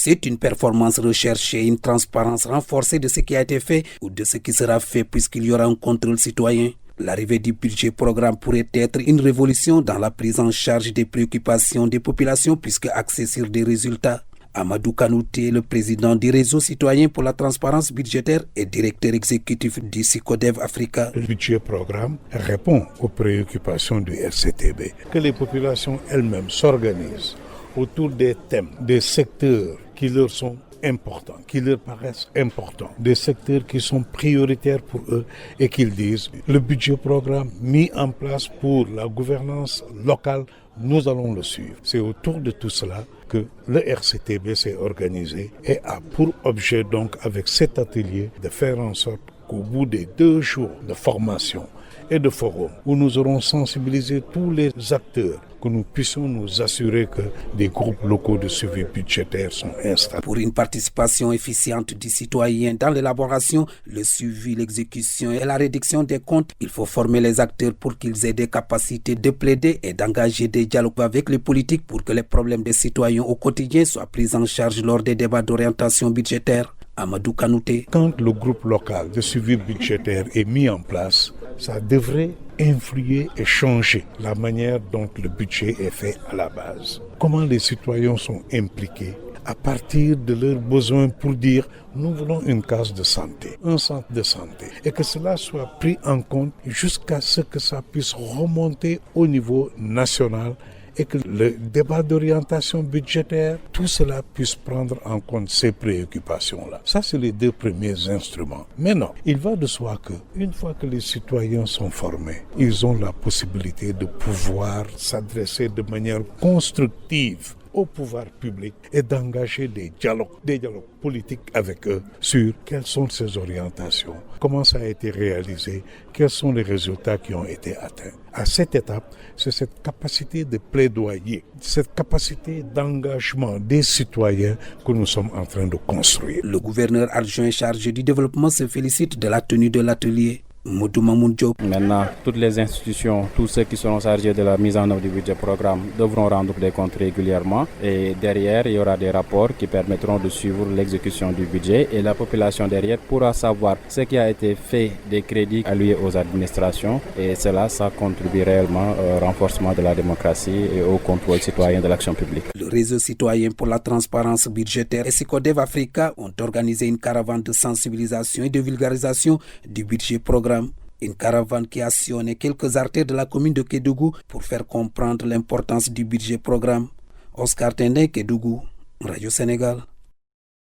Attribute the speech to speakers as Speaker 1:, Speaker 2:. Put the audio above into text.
Speaker 1: C'est une performance recherchée, une transparence renforcée de ce qui a été fait ou de ce qui sera fait puisqu'il y aura un contrôle citoyen. L'arrivée du budget programme pourrait être une révolution dans la prise en charge des préoccupations des populations puisque axée sur des résultats. Amadou Kanouté, le président du réseau citoyen pour la transparence budgétaire et directeur exécutif du SICODEV Africa.
Speaker 2: Le budget programme répond aux préoccupations du RCTB. Que les populations elles-mêmes s'organisent autour des thèmes, des secteurs qui leur sont importants, qui leur paraissent importants, des secteurs qui sont prioritaires pour eux et qu'ils disent le budget programme mis en place pour la gouvernance locale, nous allons le suivre. C'est autour de tout cela que le RCTB s'est organisé et a pour objet donc avec cet atelier de faire en sorte qu'au bout des 2 jours de formation et de forum où nous aurons sensibilisé tous les acteurs, que nous puissions nous assurer que des groupes locaux de suivi budgétaire sont installés.
Speaker 1: Pour une participation efficiente du citoyen dans l'élaboration, le suivi, l'exécution et la réduction des comptes, il faut former les acteurs pour qu'ils aient des capacités de plaider et d'engager des dialogues avec les politiques pour que les problèmes des citoyens au quotidien soient pris en charge lors des débats d'orientation budgétaire. Amadou Kanouté.
Speaker 2: Quand le groupe local de suivi budgétaire est mis en place, ça devrait influer et changer la manière dont le budget est fait à la base. Comment les citoyens sont impliqués à partir de leurs besoins pour dire nous voulons une case de santé, un centre de santé, et que cela soit pris en compte jusqu'à ce que ça puisse remonter au niveau national et que le débat d'orientation budgétaire, tout cela puisse prendre en compte ces préoccupations-là. Ça, c'est les 2 premiers instruments. Mais non, il va de soi que, une fois que les citoyens sont formés, ils ont la possibilité de pouvoir s'adresser de manière constructive au pouvoir public et d'engager des dialogues politiques avec eux sur quelles sont ces orientations, comment ça a été réalisé, quels sont les résultats qui ont été atteints. À cette étape, c'est cette capacité de plaidoyer, cette capacité d'engagement des citoyens que nous sommes en train de construire.
Speaker 1: Le gouverneur adjoint chargé du développement se félicite de la tenue de l'atelier.
Speaker 3: Maintenant, toutes les institutions, tous ceux qui seront chargés de la mise en œuvre du budget programme devront rendre des comptes régulièrement et derrière, il y aura des rapports qui permettront de suivre l'exécution du budget et la population derrière pourra savoir ce qui a été fait des crédits alloués aux administrations et cela, ça contribue réellement au renforcement de la démocratie et au contrôle citoyen de l'action publique.
Speaker 1: Le réseau citoyen pour la transparence budgétaire et SICODEV Africa ont organisé une caravane de sensibilisation et de vulgarisation du budget programme. Une caravane qui a sillonné quelques artères de la commune de Kédougou pour faire comprendre l'importance du budget programme. Oscar Tendé, Kédougou, Radio Sénégal.